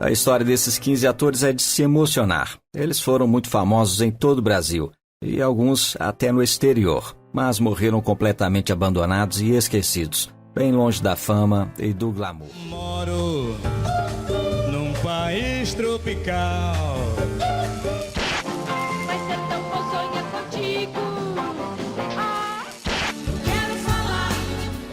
A história desses 15 atores é de se emocionar. Eles foram muito famosos em todo o Brasil, e alguns até no exterior, mas morreram completamente abandonados e esquecidos, bem longe da fama e do glamour. Moro num país tropical. Vai ser tão bom sonhar contigo. Quero falar,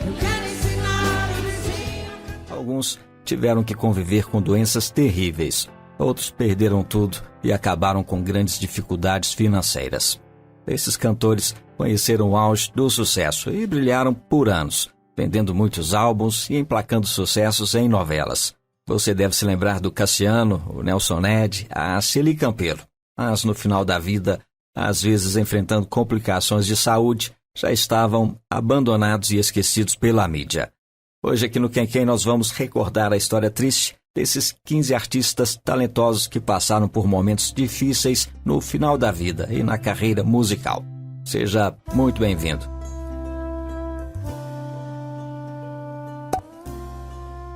eu quero ensinar o vizinho. Alguns tiveram que conviver com doenças terríveis. Outros perderam tudo e acabaram com grandes dificuldades financeiras. Esses cantores conheceram o auge do sucesso e brilharam por anos, vendendo muitos álbuns e emplacando sucessos em novelas. Você deve se lembrar do Cassiano, o Nelson Ned, a Celi Campelo. Mas no final da vida, às vezes enfrentando complicações de saúde, já estavam abandonados e esquecidos pela mídia. Hoje aqui no Quem nós vamos recordar a história triste desses 15 artistas talentosos que passaram por momentos difíceis no final da vida e na carreira musical. Seja muito bem-vindo.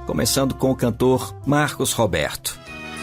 Começando com o cantor Marcos Roberto.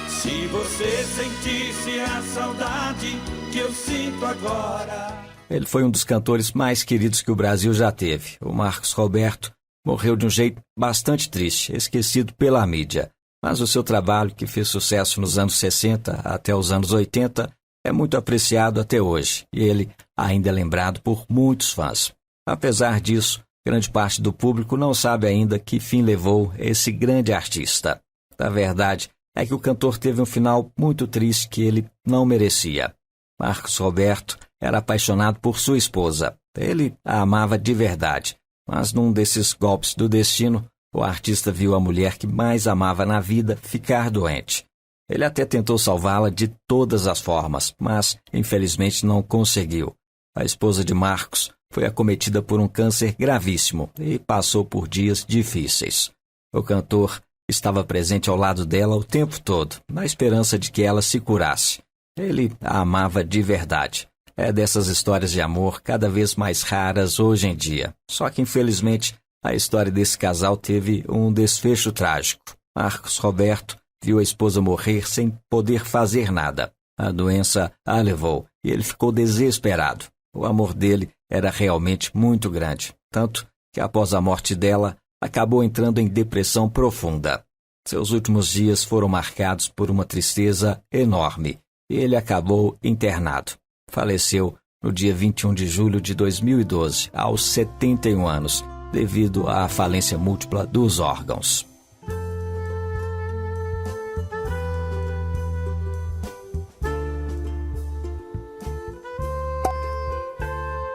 Se você sentisse a saudade que eu sinto agora. Ele foi um dos cantores mais queridos que o Brasil já teve. O Marcos Roberto morreu de um jeito bastante triste, esquecido pela mídia. Mas o seu trabalho, que fez sucesso nos anos 60 até os anos 80, é muito apreciado até hoje, e ele ainda é lembrado por muitos fãs. Apesar disso, grande parte do público não sabe ainda que fim levou esse grande artista. A verdade é que o cantor teve um final muito triste que ele não merecia. Marcos Roberto era apaixonado por sua esposa. Ele a amava de verdade. Mas num desses golpes do destino, o artista viu a mulher que mais amava na vida ficar doente. Ele até tentou salvá-la de todas as formas, mas infelizmente não conseguiu. A esposa de Marcos foi acometida por um câncer gravíssimo e passou por dias difíceis. O cantor estava presente ao lado dela o tempo todo, na esperança de que ela se curasse. Ele a amava de verdade. É dessas histórias de amor cada vez mais raras hoje em dia. Só que, infelizmente, a história desse casal teve um desfecho trágico. Marcos Roberto viu a esposa morrer sem poder fazer nada. A doença a levou e ele ficou desesperado. O amor dele era realmente muito grande, tanto que após a morte dela, acabou entrando em depressão profunda. Seus últimos dias foram marcados por uma tristeza enorme e ele acabou internado. Faleceu no dia 21 de julho de 2012, aos 71 anos, devido à falência múltipla dos órgãos.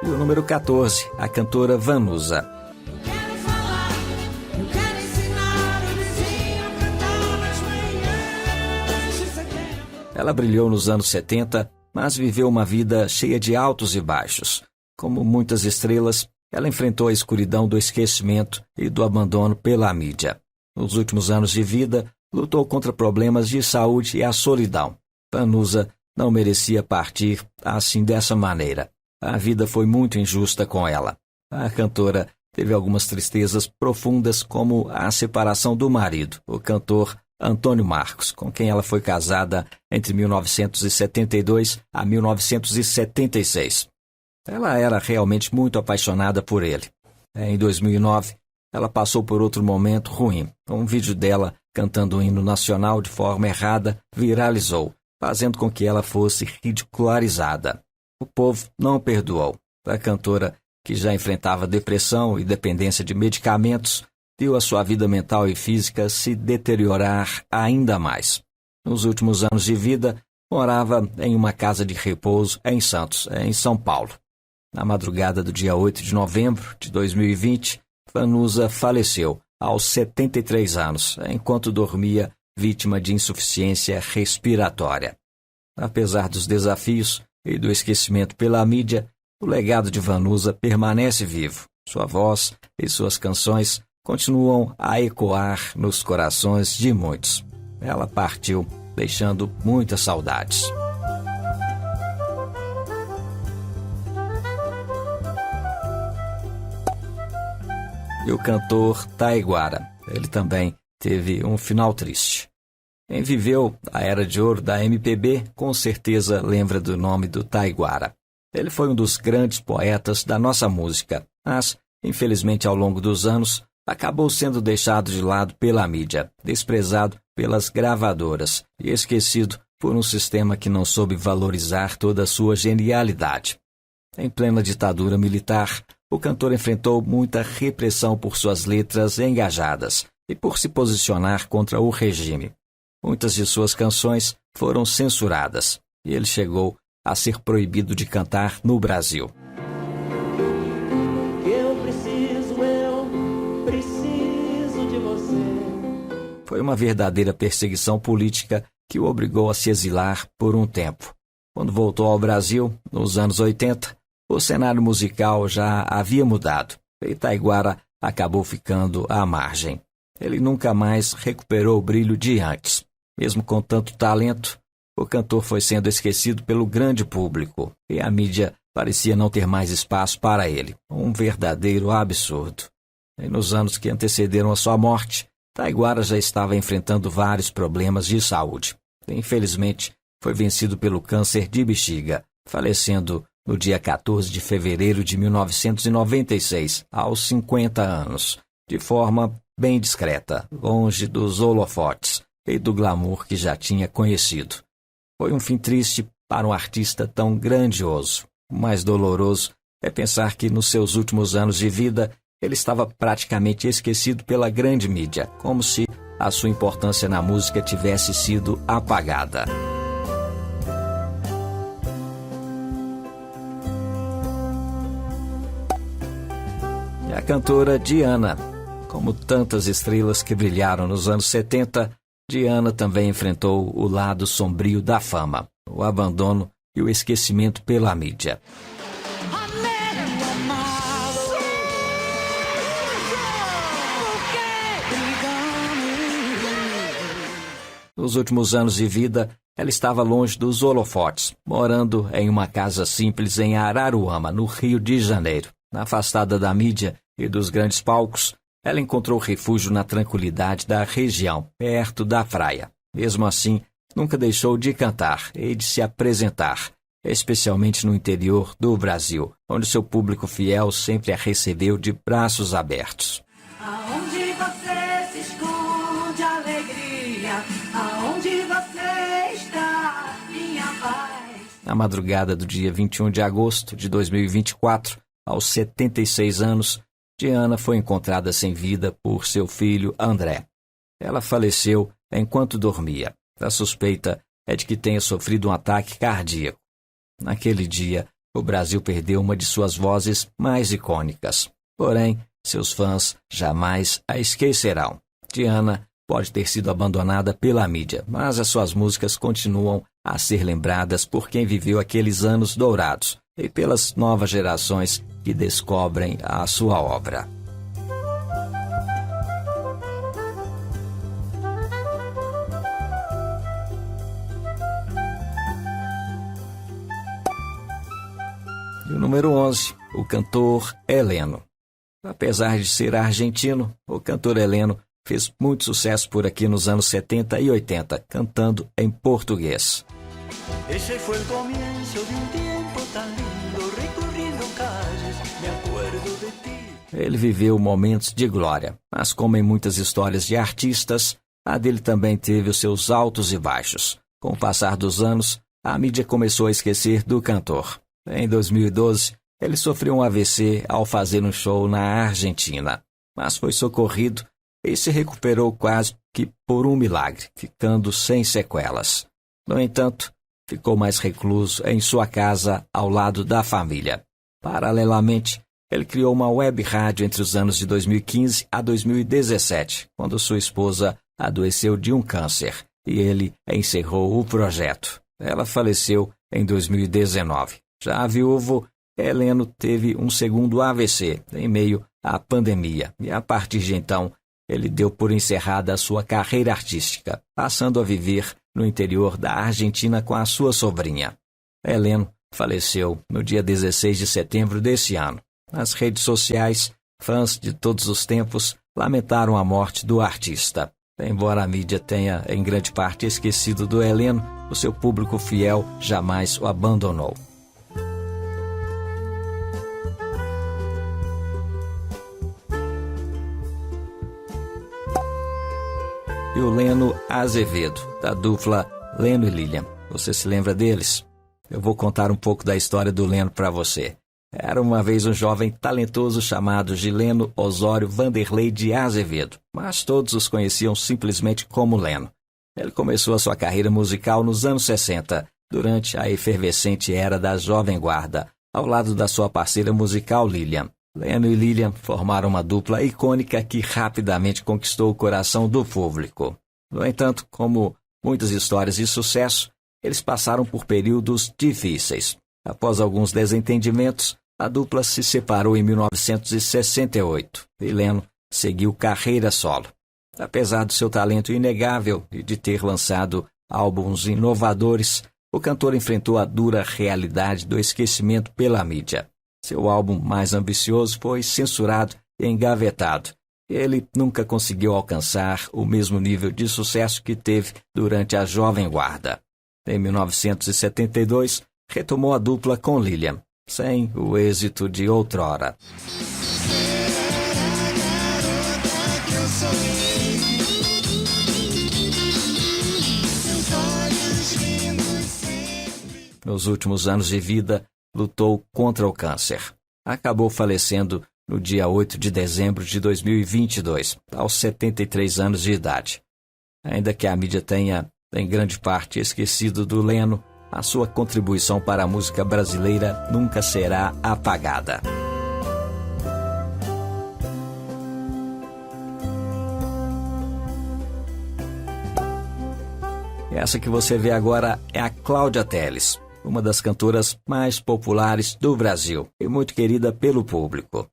E o número 14, a cantora Vanusa. Quero falar, eu quero ensinar o vizinho a cantar nas manhãs de setembro. Ela brilhou nos anos 70, mas viveu uma vida cheia de altos e baixos. Como muitas estrelas, ela enfrentou a escuridão do esquecimento e do abandono pela mídia. Nos últimos anos de vida, lutou contra problemas de saúde e a solidão. Vanusa não merecia partir assim dessa maneira. A vida foi muito injusta com ela. A cantora teve algumas tristezas profundas, como a separação do marido, o cantor Antônio Marcos, com quem ela foi casada entre 1972 a 1976. Ela era realmente muito apaixonada por ele. Em 2009, ela passou por outro momento ruim. Um vídeo dela cantando o hino nacional de forma errada viralizou, fazendo com que ela fosse ridicularizada. O povo não perdoou. A cantora, que já enfrentava depressão e dependência de medicamentos, viu a sua vida mental e física se deteriorar ainda mais. Nos últimos anos de vida, morava em uma casa de repouso em Santos, em São Paulo. Na madrugada do dia 8 de novembro de 2020, Vanusa faleceu aos 73 anos, enquanto dormia, vítima de insuficiência respiratória. Apesar dos desafios e do esquecimento pela mídia, o legado de Vanusa permanece vivo. Sua voz e suas canções continuam a ecoar nos corações de muitos. Ela partiu, deixando muitas saudades. E o cantor Taiguara, ele também teve um final triste. Quem viveu a era de ouro da MPB com certeza lembra do nome do Taiguara. Ele foi um dos grandes poetas da nossa música, mas, infelizmente, ao longo dos anos, acabou sendo deixado de lado pela mídia, desprezado pelas gravadoras e esquecido por um sistema que não soube valorizar toda a sua genialidade. Em plena ditadura militar, o cantor enfrentou muita repressão por suas letras engajadas e por se posicionar contra o regime. Muitas de suas canções foram censuradas e ele chegou a ser proibido de cantar no Brasil. Eu preciso de você. Foi uma verdadeira perseguição política que o obrigou a se exilar por um tempo. Quando voltou ao Brasil, nos anos 80, o cenário musical já havia mudado e Taiguara acabou ficando à margem. Ele nunca mais recuperou o brilho de antes. Mesmo com tanto talento, o cantor foi sendo esquecido pelo grande público e a mídia parecia não ter mais espaço para ele. Um verdadeiro absurdo. E nos anos que antecederam a sua morte, Taiguara já estava enfrentando vários problemas de saúde. Infelizmente, foi vencido pelo câncer de bexiga, falecendo no dia 14 de fevereiro de 1996, aos 50 anos, de forma bem discreta, longe dos holofotes e do glamour que já tinha conhecido. Foi um fim triste para um artista tão grandioso. O mais doloroso é pensar que nos seus últimos anos de vida ele estava praticamente esquecido pela grande mídia, como se a sua importância na música tivesse sido apagada. E a cantora Diana. Como tantas estrelas que brilharam nos anos 70, Diana também enfrentou o lado sombrio da fama, o abandono e o esquecimento pela mídia. Nos últimos anos de vida, ela estava longe dos holofotes, morando em uma casa simples em Araruama, no Rio de Janeiro. Afastada da mídia e dos grandes palcos, ela encontrou refúgio na tranquilidade da região, perto da praia. Mesmo assim, nunca deixou de cantar e de se apresentar, especialmente no interior do Brasil, onde seu público fiel sempre a recebeu de braços abertos. Aonde você se esconde, alegria? Aonde você está, minha paz? Na madrugada do dia 21 de agosto de 2024, aos 76 anos, Diana foi encontrada sem vida por seu filho André. Ela faleceu enquanto dormia. A suspeita é de que tenha sofrido um ataque cardíaco. Naquele dia, o Brasil perdeu uma de suas vozes mais icônicas. Porém, seus fãs jamais a esquecerão. Diana pode ter sido abandonada pela mídia, mas as suas músicas continuam a ser lembradas por quem viveu aqueles anos dourados e pelas novas gerações que descobrem a sua obra. E o número 11, o cantor Heleno. Apesar de ser argentino, o cantor Heleno fez muito sucesso por aqui nos anos 70 e 80, cantando em português. Ese fue el comienzo de un tiempo tan lindo, recorriendo calles, me acuerdo de ti. Ele viveu momentos de glória, mas como em muitas histórias de artistas, a dele também teve os seus altos e baixos. Com o passar dos anos, a mídia começou a esquecer do cantor. Em 2012, ele sofreu um AVC ao fazer um show na Argentina, mas foi socorrido e se recuperou quase que por um milagre, ficando sem sequelas. No entanto, ficou mais recluso em sua casa ao lado da família. Paralelamente, ele criou uma web rádio entre os anos de 2015 a 2017, quando sua esposa adoeceu de um câncer, e ele encerrou o projeto. Ela faleceu em 2019. Já viúvo, Heleno teve um segundo AVC em meio à pandemia, e a partir de então, ele deu por encerrada a sua carreira artística, passando a viver no interior da Argentina com a sua sobrinha. Heleno faleceu no dia 16 de setembro desse ano. Nas redes sociais, fãs de todos os tempos lamentaram a morte do artista. Embora a mídia tenha, em grande parte, esquecido do Heleno, o seu público fiel jamais o abandonou. E o Leno Azevedo, da dupla Leno e Lilian. Você se lembra deles? Eu vou contar um pouco da história do Leno para você. Era uma vez um jovem talentoso chamado Gileno Osório Vanderlei de Azevedo, mas todos os conheciam simplesmente como Leno. Ele começou a sua carreira musical nos anos 60, durante a efervescente era da Jovem Guarda, ao lado da sua parceira musical Lilian. Leno e Lilian formaram uma dupla icônica que rapidamente conquistou o coração do público. No entanto, como muitas histórias de sucesso, eles passaram por períodos difíceis. Após alguns desentendimentos, a dupla se separou em 1968 e Leno seguiu carreira solo. Apesar do seu talento inegável e de ter lançado álbuns inovadores, o cantor enfrentou a dura realidade do esquecimento pela mídia. Seu álbum mais ambicioso foi censurado e engavetado. Ele nunca conseguiu alcançar o mesmo nível de sucesso que teve durante a Jovem Guarda. Em 1972, retomou a dupla com Lilian, sem o êxito de outrora. Nos últimos anos de vida, lutou contra o câncer. Acabou falecendo no dia 8 de dezembro de 2022, aos 73 anos de idade. Ainda que a mídia tenha, em grande parte, esquecido do Leno, a sua contribuição para a música brasileira nunca será apagada. Essa que você vê agora é a Cláudia Telles, uma das cantoras mais populares do Brasil e muito querida pelo público.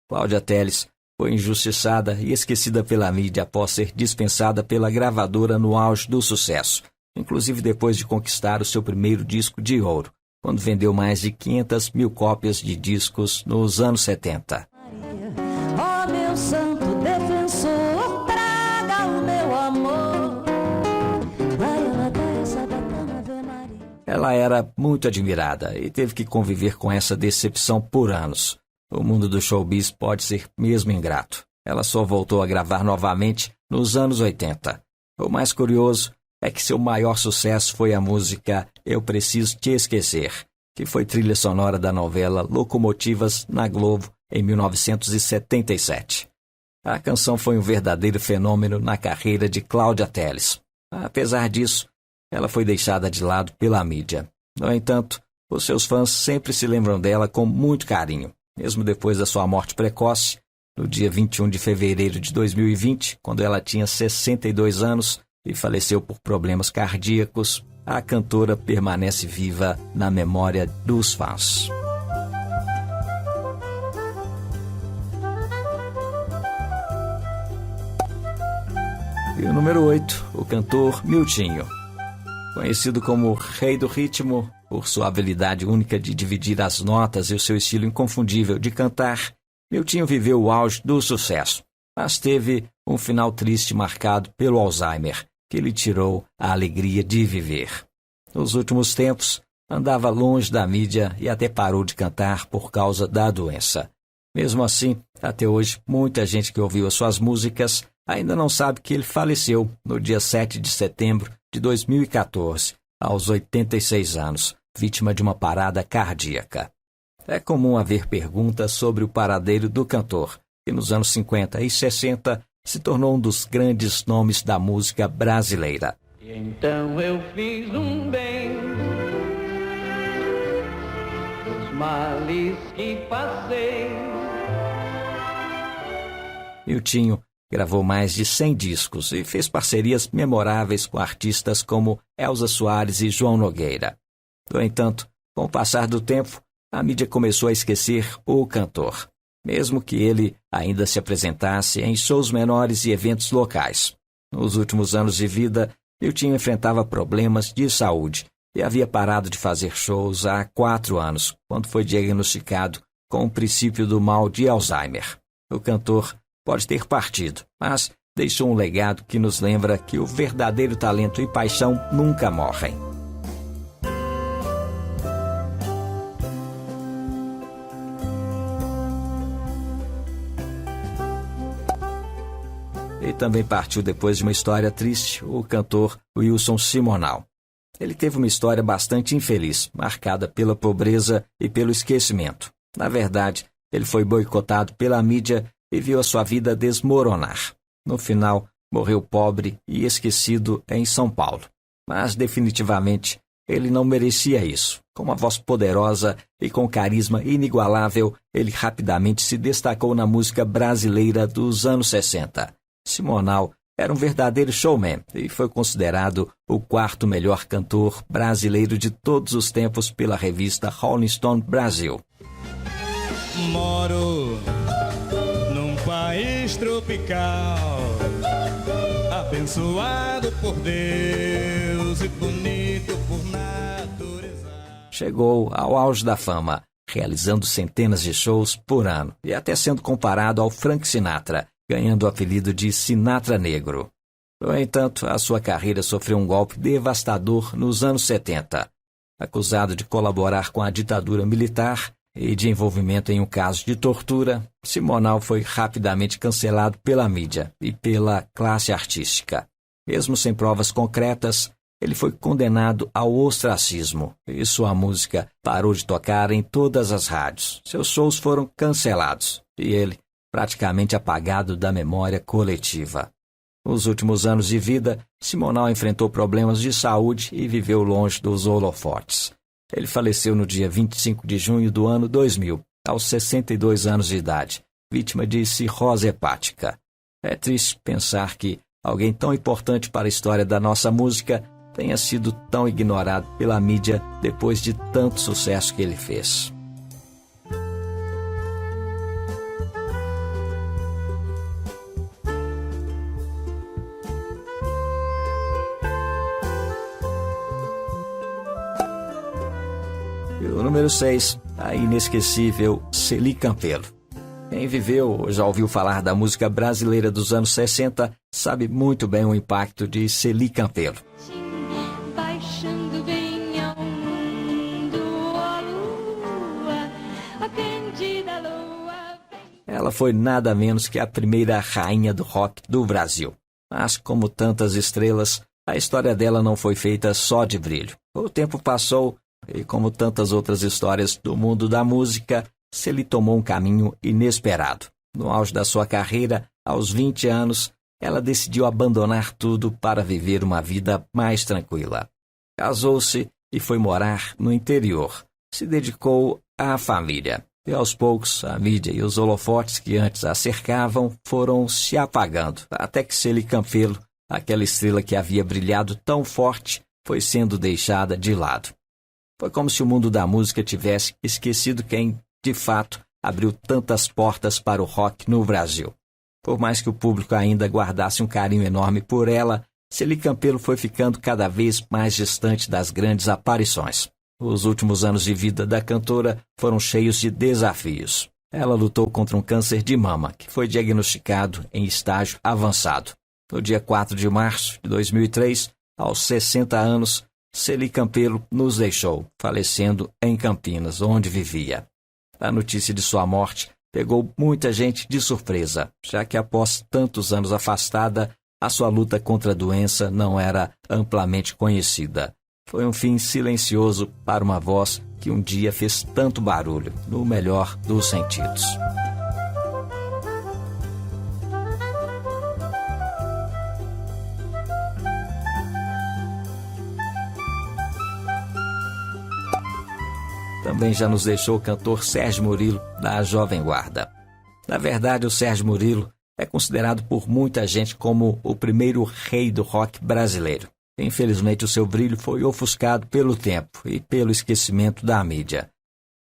Cláudia Telles foi injustiçada e esquecida pela mídia após ser dispensada pela gravadora no auge do sucesso, inclusive depois de conquistar o seu primeiro disco de ouro, quando vendeu mais de 500 mil cópias de discos nos anos 70. Ó meu santo defensor, traga o meu amor. Ela era muito admirada e teve que conviver com essa decepção por anos. O mundo do showbiz pode ser mesmo ingrato. Ela só voltou a gravar novamente nos anos 80. O mais curioso é que seu maior sucesso foi a música Eu Preciso Te Esquecer, que foi trilha sonora da novela Locomotivas na Globo em 1977. A canção foi um verdadeiro fenômeno na carreira de Cláudia Telles. Apesar disso, ela foi deixada de lado pela mídia. No entanto, os seus fãs sempre se lembram dela com muito carinho, mesmo depois da sua morte precoce, no dia 21 de fevereiro de 2020, quando ela tinha 62 anos e faleceu por problemas cardíacos. A cantora permanece viva na memória dos fãs. E o número 8, o cantor Miltinho. Conhecido como Rei do Ritmo, por sua habilidade única de dividir as notas e o seu estilo inconfundível de cantar, Miltinho viveu o auge do sucesso, mas teve um final triste marcado pelo Alzheimer, que lhe tirou a alegria de viver. Nos últimos tempos, andava longe da mídia e até parou de cantar por causa da doença. Mesmo assim, até hoje, muita gente que ouviu as suas músicas ainda não sabe que ele faleceu no dia 7 de setembro de 2014, aos 86 anos, vítima de uma parada cardíaca. É comum haver perguntas sobre o paradeiro do cantor, que nos anos 50 e 60 se tornou um dos grandes nomes da música brasileira. Então eu fiz um bem dos males que passei. Miltinho gravou mais de 100 discos e fez parcerias memoráveis com artistas como Elza Soares e João Nogueira. No entanto, com o passar do tempo, a mídia começou a esquecer o cantor, mesmo que ele ainda se apresentasse em shows menores e eventos locais. Nos últimos anos de vida, Miltinho enfrentava problemas de saúde e havia parado de fazer shows há 4 anos, quando foi diagnosticado com o princípio do mal de Alzheimer. O cantor pode ter partido, mas deixou um legado que nos lembra que o verdadeiro talento e paixão nunca morrem. E também partiu depois de uma história triste, o cantor Wilson Simonal. Ele teve uma história bastante infeliz, marcada pela pobreza e pelo esquecimento. Na verdade, ele foi boicotado pela mídia e viu a sua vida desmoronar. No final, morreu pobre e esquecido em São Paulo. Mas, definitivamente, ele não merecia isso. Com uma voz poderosa e com carisma inigualável, ele rapidamente se destacou na música brasileira dos anos 60. Simonal era um verdadeiro showman e foi considerado o quarto melhor cantor brasileiro de todos os tempos pela revista Rolling Stone Brasil. Moro num país tropical, abençoado por Deus e bonito por natureza. Chegou ao auge da fama, realizando centenas de shows por ano e até sendo comparado ao Frank Sinatra, ganhando o apelido de Sinatra Negro. No entanto, a sua carreira sofreu um golpe devastador nos anos 70. Acusado de colaborar com a ditadura militar e de envolvimento em um caso de tortura, Simonal foi rapidamente cancelado pela mídia e pela classe artística. Mesmo sem provas concretas, ele foi condenado ao ostracismo e sua música parou de tocar em todas as rádios. Seus shows foram cancelados e ele praticamente apagado da memória coletiva. Nos últimos anos de vida, Simonal enfrentou problemas de saúde e viveu longe dos holofotes. Ele faleceu no dia 25 de junho do ano 2000, aos 62 anos de idade, vítima de cirrose hepática. É triste pensar que alguém tão importante para a história da nossa música tenha sido tão ignorado pela mídia depois de tanto sucesso que ele fez. E o número 6, a inesquecível Celi Campelo. Quem viveu ou já ouviu falar da música brasileira dos anos 60 sabe muito bem o impacto de Celi Campelo. Baixando bem ao mundo, ó lua, a cândida lua vem. Ela foi nada menos que a primeira rainha do rock do Brasil. Mas, como tantas estrelas, a história dela não foi feita só de brilho. O tempo passou e, como tantas outras histórias do mundo da música, Celi tomou um caminho inesperado. No auge da sua carreira, aos 20 anos, ela decidiu abandonar tudo para viver uma vida mais tranquila. Casou-se e foi morar no interior. Se dedicou à família. E aos poucos, a mídia e os holofotes que antes a cercavam foram se apagando, até que Celi Campelo, aquela estrela que havia brilhado tão forte, foi sendo deixada de lado. Foi como se o mundo da música tivesse esquecido quem, de fato, abriu tantas portas para o rock no Brasil. Por mais que o público ainda guardasse um carinho enorme por ela, Celi Campelo foi ficando cada vez mais distante das grandes aparições. Os últimos anos de vida da cantora foram cheios de desafios. Ela lutou contra um câncer de mama, que foi diagnosticado em estágio avançado. No dia 4 de março de 2003, aos 60 anos, Celi Campelo nos deixou, falecendo em Campinas, onde vivia. A notícia de sua morte pegou muita gente de surpresa, já que após tantos anos afastada, a sua luta contra a doença não era amplamente conhecida. Foi um fim silencioso para uma voz que um dia fez tanto barulho, no melhor dos sentidos. Também já nos deixou o cantor Sérgio Murilo, da Jovem Guarda. Na verdade, o Sérgio Murilo é considerado por muita gente como o primeiro rei do rock brasileiro. Infelizmente, o seu brilho foi ofuscado pelo tempo e pelo esquecimento da mídia.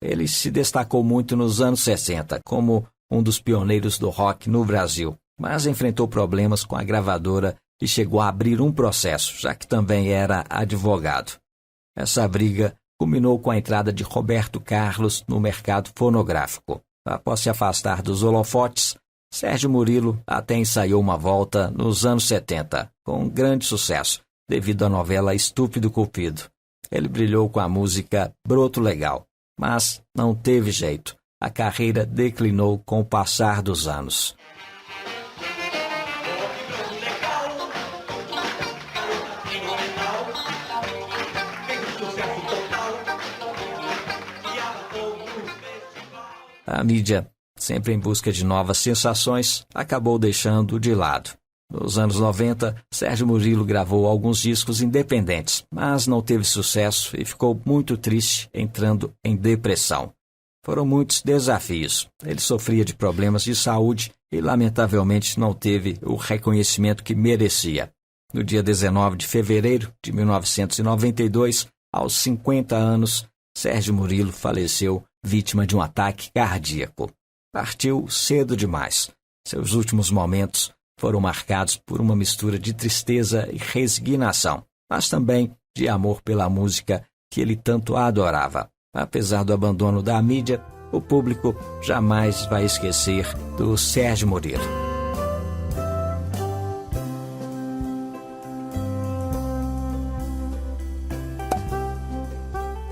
Ele se destacou muito nos anos 60 como um dos pioneiros do rock no Brasil, mas enfrentou problemas com a gravadora e chegou a abrir um processo, já que também era advogado. Essa briga culminou com a entrada de Roberto Carlos no mercado fonográfico. Após se afastar dos holofotes, Sérgio Murilo até ensaiou uma volta nos anos 70, com grande sucesso, devido à novela Estúpido Cupido. Ele brilhou com a música Broto Legal, mas não teve jeito. A carreira declinou com o passar dos anos. A mídia, sempre em busca de novas sensações, acabou deixando de lado. Nos anos 90, Sérgio Murilo gravou alguns discos independentes, mas não teve sucesso e ficou muito triste, entrando em depressão. Foram muitos desafios. Ele sofria de problemas de saúde e, lamentavelmente, não teve o reconhecimento que merecia. No dia 19 de fevereiro de 1992, aos 50 anos, Sérgio Murilo faleceu vítima de um ataque cardíaco. Partiu cedo demais. Seus últimos momentos foram marcados por uma mistura de tristeza e resignação, mas também de amor pela música que ele tanto adorava. Apesar do abandono da mídia, o público jamais vai esquecer do Sérgio Murilo.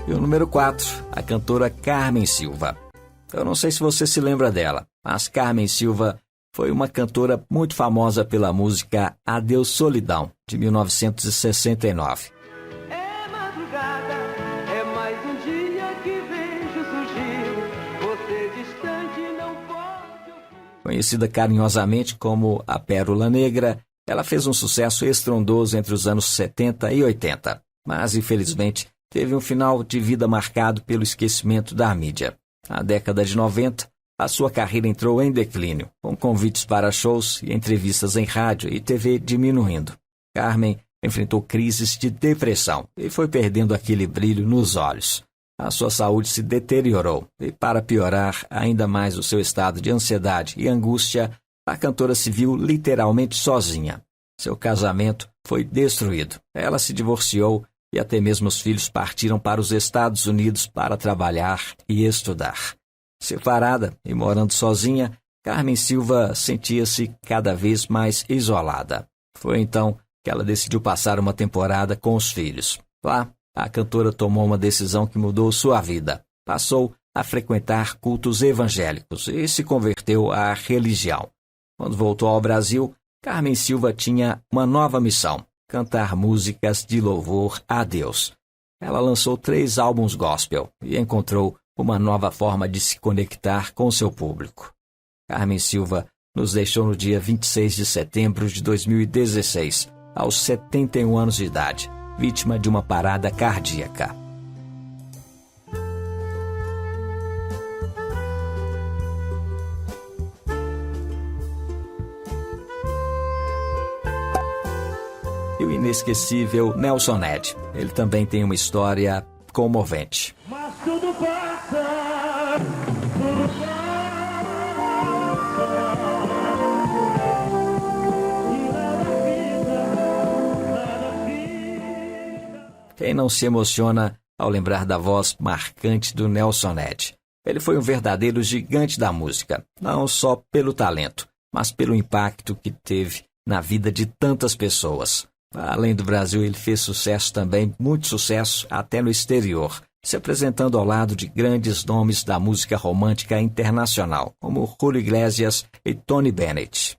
E o número 4, a cantora Carmen Silva. Eu não sei se você se lembra dela, mas Carmen Silva foi uma cantora muito famosa pela música Adeus Solidão, de 1969. É madrugada, é mais um dia que vejo surgir. Você distante não pode ouvir. Conhecida carinhosamente como a Pérola Negra, ela fez um sucesso estrondoso entre os anos 70 e 80, mas infelizmente teve um final de vida marcado pelo esquecimento da mídia. Na década de 90, a sua carreira entrou em declínio, com convites para shows e entrevistas em rádio e TV diminuindo. Carmen enfrentou crises de depressão e foi perdendo aquele brilho nos olhos. A sua saúde se deteriorou e, para piorar ainda mais o seu estado de ansiedade e angústia, a cantora se viu literalmente sozinha. Seu casamento foi destruído. Ela se divorciou e até mesmo os filhos partiram para os Estados Unidos para trabalhar e estudar. Separada e morando sozinha, Carmen Silva sentia-se cada vez mais isolada. Foi então que ela decidiu passar uma temporada com os filhos. Lá, a cantora tomou uma decisão que mudou sua vida. Passou a frequentar cultos evangélicos e se converteu à religião. Quando voltou ao Brasil, Carmen Silva tinha uma nova missão: cantar músicas de louvor a Deus. Ela lançou 3 álbuns gospel e encontrou uma nova forma de se conectar com seu público. Carmen Silva nos deixou no dia 26 de setembro de 2016, aos 71 anos de idade, vítima de uma parada cardíaca. E o inesquecível Nelson Ned. Ele também tem uma história comovente. Mas tudo passa, tudo passa, e nada fica. Quem não se emociona ao lembrar da voz marcante do Nelson Ned? Ele foi um verdadeiro gigante da música, não só pelo talento, mas pelo impacto que teve na vida de tantas pessoas. Além do Brasil, ele fez sucesso também, muito sucesso, até no exterior, se apresentando ao lado de grandes nomes da música romântica internacional, como Julio Iglesias e Tony Bennett.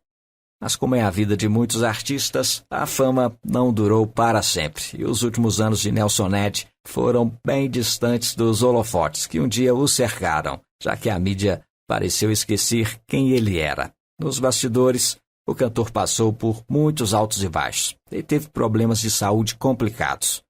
Mas como é a vida de muitos artistas, a fama não durou para sempre, e os últimos anos de Nelson Ned foram bem distantes dos holofotes que um dia o cercaram, já que a mídia pareceu esquecer quem ele era. Nos bastidores, o cantor passou por muitos altos e baixos e teve problemas de saúde complicados.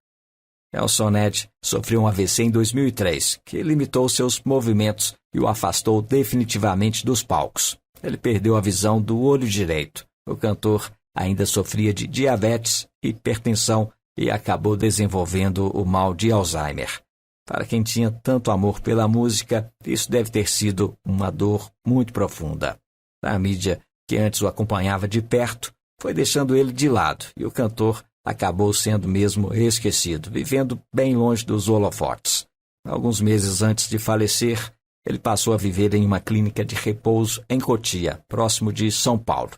Nelson Ned sofreu um AVC em 2003, que limitou seus movimentos e o afastou definitivamente dos palcos. Ele perdeu a visão do olho direito. O cantor ainda sofria de diabetes, hipertensão e acabou desenvolvendo o mal de Alzheimer. Para quem tinha tanto amor pela música, isso deve ter sido uma dor muito profunda. A mídia, que antes o acompanhava de perto, foi deixando ele de lado, e o cantor acabou sendo mesmo esquecido, vivendo bem longe dos holofotes. Alguns meses antes de falecer, ele passou a viver em uma clínica de repouso em Cotia, próximo de São Paulo.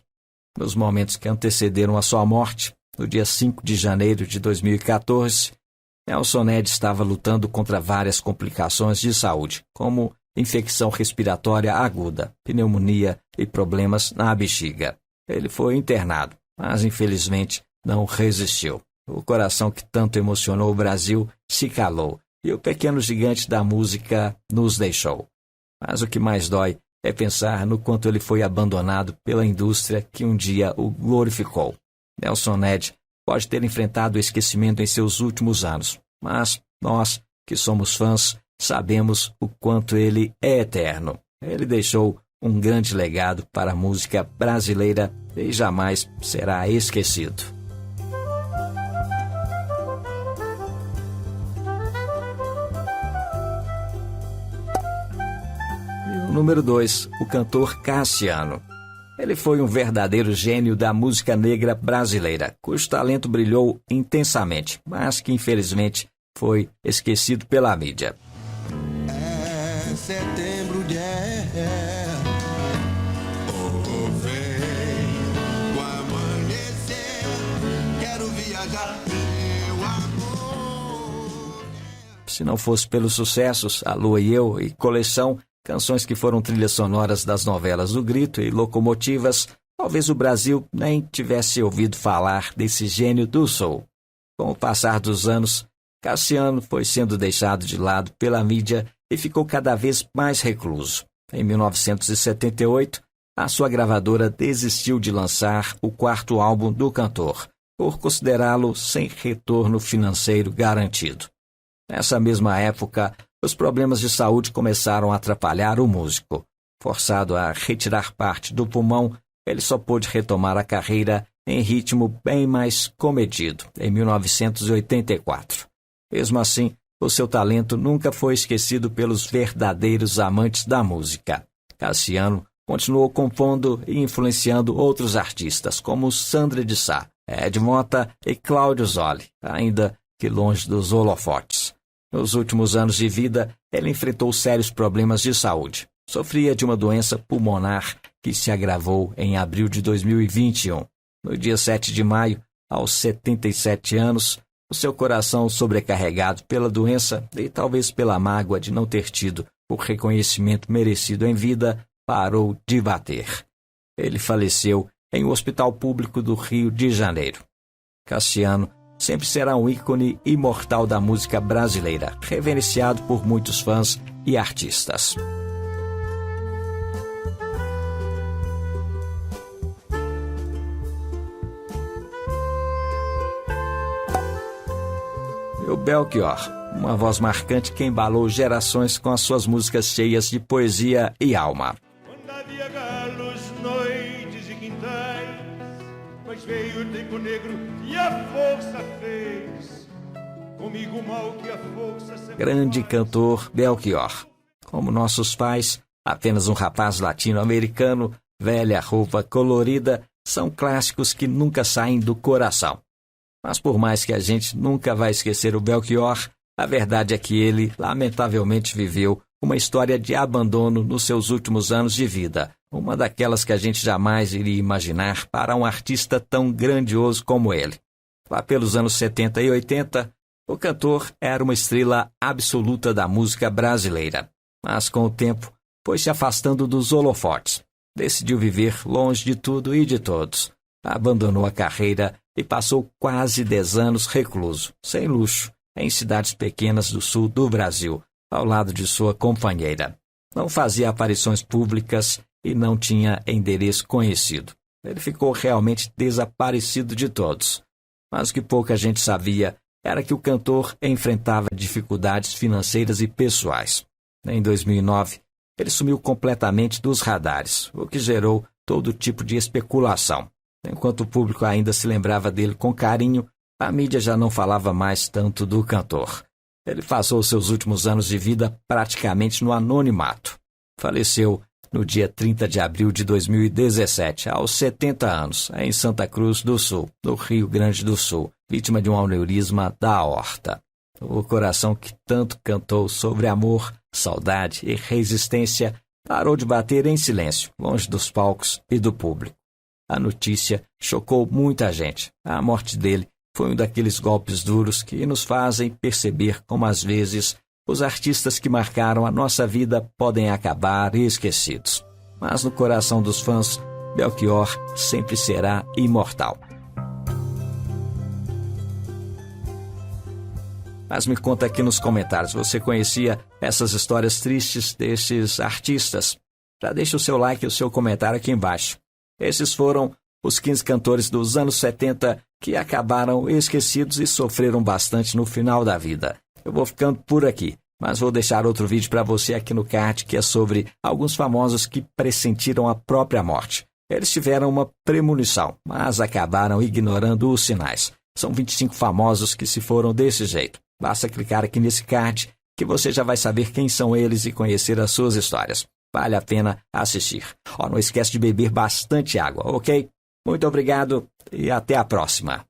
Nos momentos que antecederam a sua morte, no dia 5 de janeiro de 2014, Nelson Ned estava lutando contra várias complicações de saúde, como infecção respiratória aguda, pneumonia e problemas na bexiga. Ele foi internado, mas infelizmente não resistiu. O coração que tanto emocionou o Brasil se calou e o pequeno gigante da música nos deixou. Mas o que mais dói é pensar no quanto ele foi abandonado pela indústria que um dia o glorificou. Nelson Ned pode ter enfrentado o esquecimento em seus últimos anos, mas nós, que somos fãs, sabemos o quanto ele é eterno. Ele deixou um grande legado para a música brasileira e jamais será esquecido. Número 2, o cantor Cassiano. Ele foi um verdadeiro gênio da música negra brasileira, cujo talento brilhou intensamente, mas que infelizmente foi esquecido pela mídia. É setembro de vem o amanhecer, quero viajar, meu amor. Se não fosse pelos sucessos A Lua e Eu e Coleção, canções que foram trilhas sonoras das novelas do Grito e Locomotivas, talvez o Brasil nem tivesse ouvido falar desse gênio do soul. Com o passar dos anos, Cassiano foi sendo deixado de lado pela mídia e ficou cada vez mais recluso. Em 1978, a sua gravadora desistiu de lançar o quarto álbum do cantor, por considerá-lo sem retorno financeiro garantido. Nessa mesma época, os problemas de saúde começaram a atrapalhar o músico. Forçado a retirar parte do pulmão, ele só pôde retomar a carreira em ritmo bem mais comedido, em 1984. Mesmo assim, o seu talento nunca foi esquecido pelos verdadeiros amantes da música. Cassiano continuou compondo e influenciando outros artistas, como Sandra de Sá, Ed Mota e Cláudio Zoli, ainda que longe dos holofotes. Nos últimos anos de vida, ele enfrentou sérios problemas de saúde. Sofria de uma doença pulmonar que se agravou em abril de 2021. No dia 7 de maio, aos 77 anos, o seu coração sobrecarregado pela doença e talvez pela mágoa de não ter tido o reconhecimento merecido em vida, parou de bater. Ele faleceu em um hospital público do Rio de Janeiro. Cassiano sempre será um ícone imortal da música brasileira, reverenciado por muitos fãs e artistas. O Belchior, uma voz marcante que embalou gerações com as suas músicas cheias de poesia e alma. Quando havia galos, noites e quintais, mas veio o tempo negro e a força fez comigo o mal que a força sempre Grande cantor Belchior. Como nossos pais, apenas um rapaz latino-americano, velha roupa colorida, são clássicos que nunca saem do coração. Mas por mais que a gente nunca vai esquecer o Belchior, a verdade é que ele, lamentavelmente, viveu uma história de abandono nos seus últimos anos de vida, uma daquelas que a gente jamais iria imaginar para um artista tão grandioso como ele. Lá pelos anos 70 e 80, o cantor era uma estrela absoluta da música brasileira. Mas com o tempo, foi se afastando dos holofotes. Decidiu viver longe de tudo e de todos. Abandonou a carreira e passou quase 10 anos recluso, sem luxo, em cidades pequenas do sul do Brasil, ao lado de sua companheira. Não fazia aparições públicas e não tinha endereço conhecido. Ele ficou realmente desaparecido de todos. Mas o que pouca gente sabia era que o cantor enfrentava dificuldades financeiras e pessoais. Em 2009, ele sumiu completamente dos radares, o que gerou todo tipo de especulação. Enquanto o público ainda se lembrava dele com carinho, a mídia já não falava mais tanto do cantor. Ele passou seus últimos anos de vida praticamente no anonimato. Faleceu no dia 30 de abril de 2017, aos 70 anos, em Santa Cruz do Sul, no Rio Grande do Sul, vítima de um aneurisma da aorta. O coração que tanto cantou sobre amor, saudade e resistência parou de bater em silêncio, longe dos palcos e do público. A notícia chocou muita gente. A morte dele foi um daqueles golpes duros que nos fazem perceber como, às vezes, os artistas que marcaram a nossa vida podem acabar esquecidos. Mas no coração dos fãs, Belchior sempre será imortal. Mas me conta aqui nos comentários, você conhecia essas histórias tristes desses artistas? Já deixa o seu like e o seu comentário aqui embaixo. Esses foram os 15 cantores dos anos 70 que acabaram esquecidos e sofreram bastante no final da vida. Eu vou ficando por aqui, mas vou deixar outro vídeo para você aqui no card que é sobre alguns famosos que pressentiram a própria morte. Eles tiveram uma premonição, mas acabaram ignorando os sinais. São 25 famosos que se foram desse jeito. Basta clicar aqui nesse card que você já vai saber quem são eles e conhecer as suas histórias. Vale a pena assistir. Não esquece de beber bastante água, ok? Muito obrigado e até a próxima.